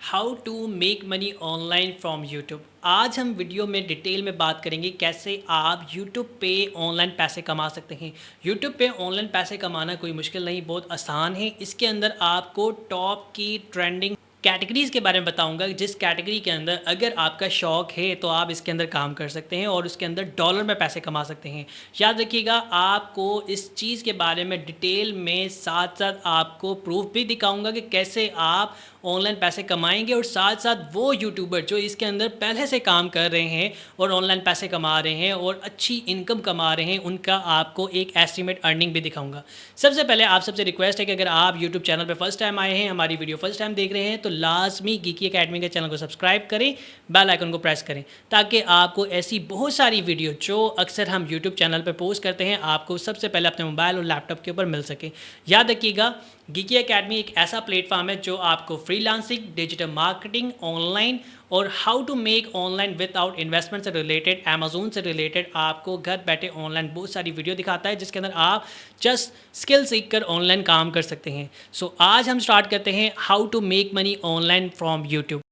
How to make money online from YouTube. आज हम video में डिटेल में बात करेंगे कैसे आप यूट्यूब पे ऑनलाइन पैसे कमा सकते हैं। यूट्यूब पे ऑनलाइन पैसे कमाना कोई मुश्किल नहीं, बहुत आसान है। इसके अंदर आपको टॉप की ट्रेंडिंग कैटेगरीज़ के बारे में बताऊंगा, जिस कैटेगरी के अंदर अगर आपका शौक है तो आप इसके अंदर काम कर सकते हैं और उसके अंदर डॉलर में पैसे कमा सकते हैं। याद रखिएगा, आपको इस चीज़ के बारे में डिटेल में साथ साथ आपको प्रूफ भी दिखाऊंगा कि कैसे आप ऑनलाइन पैसे कमाएंगे और साथ साथ वो यूट्यूबर जो इसके अंदर पहले से काम कर रहे हैं और ऑनलाइन पैसे कमा रहे हैं और अच्छी इनकम कमा रहे हैं, उनका आपको एक एस्टीमेट अर्निंग भी दिखाऊंगा। सबसे पहले आप सबसे रिक्वेस्ट है कि अगर आप यूट्यूब चैनल पर फर्स्ट टाइम आए हैं, हमारी वीडियो फर्स्ट टाइम देख रहे हैं, तो लाजमी गीकी अकेडमी के चैनल को सब्सक्राइब करें, बेल आइकन को प्रेस करें, ताकि आपको ऐसी बहुत सारी वीडियो जो अक्सर हम यूट्यूब चैनल पर पोस्ट करते हैं आपको सबसे पहले अपने मोबाइल और लैपटॉप के ऊपर मिल सके। याद रखिएगा, गीकी अकेडमी एक ऐसा प्लेटफॉर्म है जो आपको फ्रीलांसिंग, डिजिटल मार्केटिंग, ऑनलाइन और how to make online without investment से रिलेटेड, अमेजोन से रिलेटेड आपको घर बैठे ऑनलाइन बहुत सारी वीडियो दिखाता है, जिसके अंदर आप जस्ट स्किल सीख कर ऑनलाइन काम कर सकते हैं। सो आज हम स्टार्ट करते हैं how to make money online from YouTube.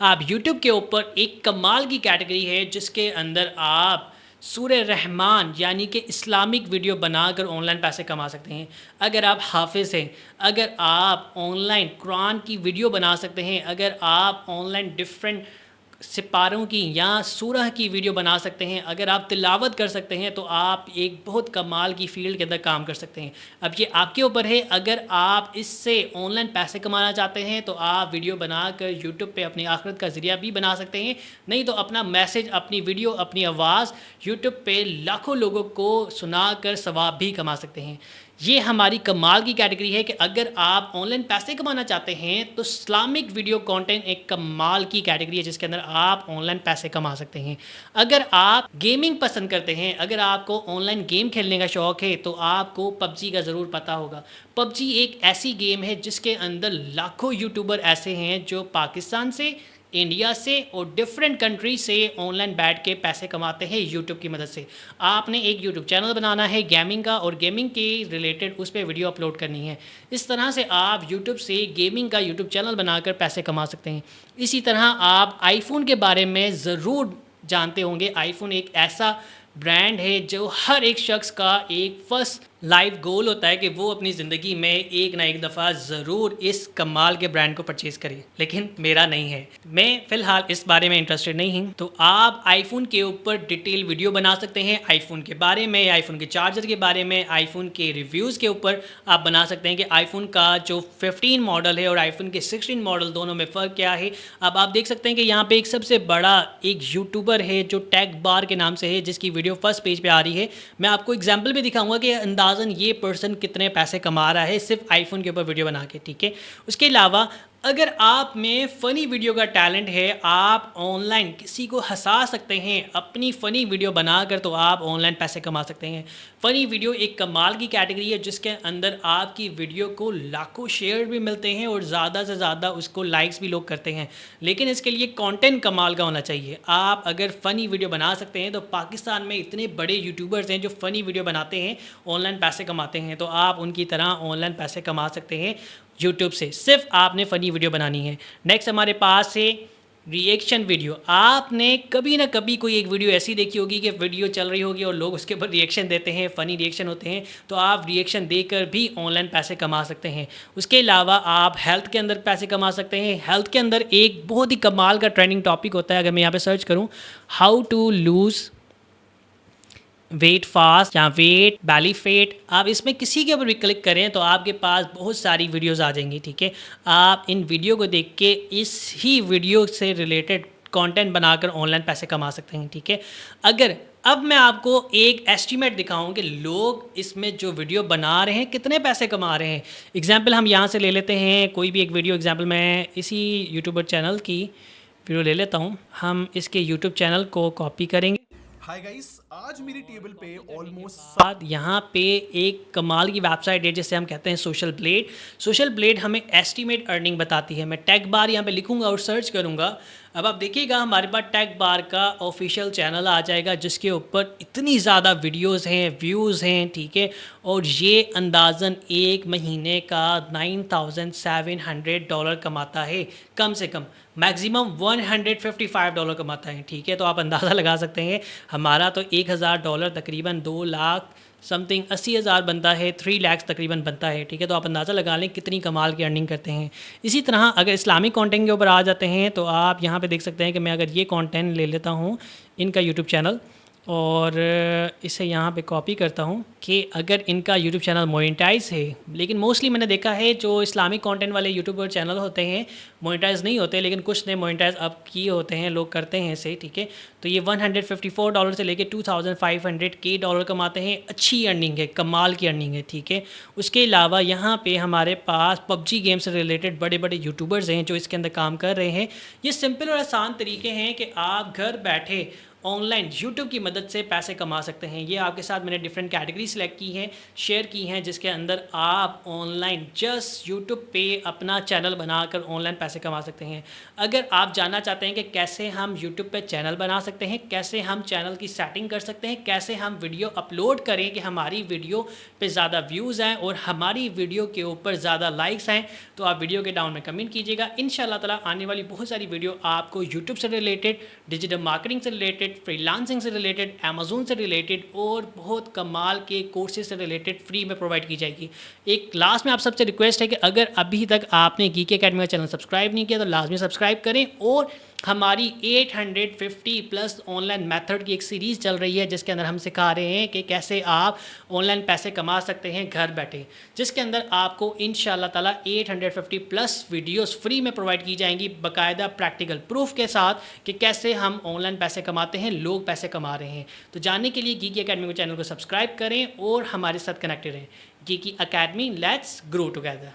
आप YouTube के ऊपर एक कमाल की कैटेगरी है जिसके अंदर आप सूरह रहमान यानी कि इस्लामिक वीडियो बनाकर ऑनलाइन पैसे कमा सकते हैं। अगर आप हाफिज़ हैं, अगर आप ऑनलाइन कुरान की वीडियो बना सकते हैं, अगर आप ऑनलाइन डिफरेंट सिपारों की या सूरह की वीडियो बना सकते हैं, अगर आप तिलावत कर सकते हैं, तो आप एक बहुत कमाल की फ़ील्ड के अंदर काम कर सकते हैं। अब ये आपके ऊपर है, अगर आप इससे ऑनलाइन पैसे कमाना चाहते हैं तो आप वीडियो बनाकर यूट्यूब पे अपनी आखिरत का ज़रिया भी बना सकते हैं, नहीं तो अपना मैसेज, अपनी वीडियो, अपनी आवाज़ यूट्यूब पे लाखों लोगों को सुनाकर सवाब भी कमा सकते हैं। ये हमारी कमाल की कैटेगरी है कि अगर आप ऑनलाइन पैसे कमाना चाहते हैं तो इस्लामिक वीडियो कंटेंट एक कमाल की कैटेगरी है जिसके अंदर आप ऑनलाइन पैसे कमा सकते हैं। अगर आप गेमिंग पसंद करते हैं, अगर आपको ऑनलाइन गेम खेलने का शौक़ है, तो आपको पबजी का ज़रूर पता होगा। पबजी एक ऐसी गेम है जिसके अंदर लाखों यूट्यूबर ऐसे हैं जो पाकिस्तान से, इंडिया से और डिफरेंट कंट्री से ऑनलाइन बैठ के पैसे कमाते हैं यूट्यूब की मदद से। आपने एक यूट्यूब चैनल बनाना है गेमिंग का और गेमिंग के रिलेटेड उस पर वीडियो अपलोड करनी है। इस तरह से आप यूट्यूब से गेमिंग का यूट्यूब चैनल बनाकर पैसे कमा सकते हैं। इसी तरह आप आईफोन के बारे में ज़रूर जानते होंगे। आईफोन एक ऐसा ब्रांड है जो हर एक शख्स का एक फ़र्स्ट लाइफ गोल होता है कि वो अपनी ज़िंदगी में एक ना एक दफ़ा ज़रूर इस कमाल के ब्रांड को परचेज़ करे, लेकिन मेरा नहीं है, मैं फ़िलहाल इस बारे में इंटरेस्टेड नहीं हूँ। तो आप आईफोन के ऊपर डिटेल वीडियो बना सकते हैं, आईफोन के बारे में, आईफोन के चार्जर के बारे में, आईफोन के रिव्यूज़ के ऊपर आप बना सकते हैं कि आईफोन का जो 15 मॉडल है और आईफोन के 16 मॉडल दोनों में फ़र्क क्या है। अब आप देख सकते हैं कि यहाँ पर एक सबसे बड़ा एक यूट्यूबर है जो टेक बार के नाम से है, जिसकी वीडियो फर्स्ट पेज पे आ रही है। मैं आपको एग्जांपल भी दिखाऊंगा कि अंदाज़न ये पर्सन कितने पैसे कमा रहा है सिर्फ आईफोन के ऊपर वीडियो बना के, ठीक है। उसके अलावा अगर आप में फ़नी वीडियो का टैलेंट है, आप ऑनलाइन किसी को हंसा सकते हैं अपनी फ़नी वीडियो बनाकर, तो आप ऑनलाइन पैसे कमा सकते हैं। फ़नी वीडियो एक कमाल की कैटेगरी है जिसके अंदर आपकी वीडियो को लाखों शेयर भी मिलते हैं और ज़्यादा से ज़्यादा उसको लाइक्स भी लोग करते हैं, लेकिन इसके लिए कंटेंट कमाल का होना चाहिए। आप अगर फ़नी वीडियो बना सकते हैं, तो पाकिस्तान में इतने बड़े यूट्यूबर्स हैं जो फ़नी वीडियो बनाते हैं, ऑनलाइन पैसे कमाते हैं, तो आप उनकी तरह ऑनलाइन पैसे कमा सकते हैं यूट्यूब से। सिर्फ आपने फ़नी वीडियो बनानी है। नेक्स्ट हमारे पास है रिएक्शन वीडियो। आपने कभी ना कभी कोई एक वीडियो ऐसी देखी होगी कि वीडियो चल रही होगी और लोग उसके ऊपर रिएक्शन देते हैं, फ़नी रिएक्शन होते हैं, तो आप रिएक्शन देकर भी ऑनलाइन पैसे कमा सकते हैं। उसके अलावा आप हेल्थ के अंदर पैसे कमा सकते हैं। हेल्थ के अंदर एक बहुत ही कमाल का ट्रेंडिंग टॉपिक होता है, अगर मैं यहाँ पर सर्च करूँ how to lose weight fast या वेट बैली फेट, आप इसमें किसी के ऊपर भी क्लिक करें तो आपके पास बहुत सारी वीडियोस आ जाएंगी, ठीक है। आप इन वीडियो को देख के इस ही वीडियो से रिलेटेड कंटेंट बनाकर ऑनलाइन पैसे कमा सकते हैं, ठीक है। अगर अब मैं आपको एक एस्टीमेट दिखाऊं कि लोग इसमें जो वीडियो बना रहे हैं कितने पैसे कमा रहे हैं। एग्जाम्पल हम यहाँ से ले लेते हैं कोई भी एक वीडियो। एग्जाम्पल मैं इसी यूट्यूबर चैनल की वीडियो ले लेता हूँ। हम इसके यूट्यूब चैनल को कॉपी करेंगे। हाय गाइस, आज मेरी टेबल पे ऑलमोस्ट बाद यहाँ पे एक कमाल की वेबसाइट है जिसे हम कहते हैं सोशल ब्लेड। सोशल ब्लेड हमें एस्टीमेट अर्निंग बताती है। मैं टैग बार यहाँ पे लिखूँगा और सर्च करूँगा अब आप देखिएगा हमारे पास टेक बार का ऑफिशियल चैनल आ जाएगा जिसके ऊपर इतनी ज़्यादा वीडियोस हैं, व्यूज़ हैं, ठीक है। और ये अंदाज़न एक महीने का $9,700 कमाता है, कम से कम मैक्सिमम $155 कमाता है, ठीक है। तो आप अंदाज़ा लगा सकते हैं हमारा तो $1,000 तकरीबन 2 लाख समथिंग 80,000 बनता है, 3 लाख तकरीबन बनता है, ठीक है। तो आप अंदाज़ा लगा लें कितनी कमाल की अर्निंग करते हैं। इसी तरह अगर इस्लामिक कंटेंट के ऊपर आ जाते हैं तो आप यहाँ पे देख सकते हैं कि मैं अगर ये कंटेंट ले लेता हूँ इनका यूट्यूब चैनल और इसे यहाँ पे कॉपी करता हूँ कि अगर इनका यूट्यूब चैनल मोनेटाइज है, लेकिन मोस्टली मैंने देखा है जो इस्लामिक कंटेंट वाले यूट्यूबर चैनल होते हैं मोनेटाइज नहीं होते, लेकिन कुछ ने मोनेटाइज अब किए होते हैं, लोग करते हैं इसे, ठीक है। तो ये $154 से लेके $2,500 कमाते हैं। अच्छी अर्निंग है, कमाल की अर्निंग है, ठीक है। उसके अलावा यहाँ पे हमारे पास पबजी गेम से रिलेटेड बड़े बड़े यूट्यूबर्स हैं जो इसके अंदर काम कर रहे हैं। ये सिंपल और आसान तरीके हैं कि आप घर बैठे ऑनलाइन यूट्यूब की मदद से पैसे कमा सकते हैं। ये आपके साथ मैंने डिफरेंट कैटेगरी सेलेक्ट की हैं, शेयर की हैं, जिसके अंदर आप ऑनलाइन जस्ट यूट्यूब पे अपना चैनल बनाकर ऑनलाइन पैसे कमा सकते हैं। अगर आप जानना चाहते हैं कि कैसे हम यूट्यूब पे चैनल बना सकते हैं, कैसे हम चैनल की सेटिंग कर सकते हैं, कैसे हम वीडियो अपलोड करें कि हमारी वीडियो पे ज़्यादा व्यूज़ आएँ और हमारी वीडियो के ऊपर ज़्यादा लाइक्स आएँ, तो आप वीडियो के डाउन में कमेंट कीजिएगा। इंशाल्लाह ताला आने वाली बहुत सारी वीडियो आपको यूट्यूब से रिलेटेड, डिजिटल मार्केटिंग से रिलेटेड, फ्रीलांसिंग से रिलेटेड, अमेज़न से रिलेटेड और बहुत कमाल के कोर्सेज से रिलेटेड फ्री में प्रोवाइड की जाएगी। एक लास्ट में आप सबसे रिक्वेस्ट है कि अगर अभी तक आपने गीके अकेडमी का चैनल सब्सक्राइब नहीं किया तो लाजमी सब्सक्राइब करें। और हमारी 850 प्लस ऑनलाइन मेथड की एक सीरीज़ चल रही है जिसके अंदर हम सिखा रहे हैं कि कैसे आप ऑनलाइन पैसे कमा सकते हैं घर बैठे, जिसके अंदर आपको इंशाल्लाह ताला 850 प्लस वीडियोस फ्री में प्रोवाइड की जाएंगी बाकायदा प्रैक्टिकल प्रूफ के साथ कि कैसे हम ऑनलाइन पैसे कमाते हैं, लोग पैसे कमा रहे हैं। तो जानने के लिए गीकी अकेडमी के चैनल को सब्सक्राइब करें और हमारे साथ कनेक्टेड रहें। Geeky academy, let's grow together.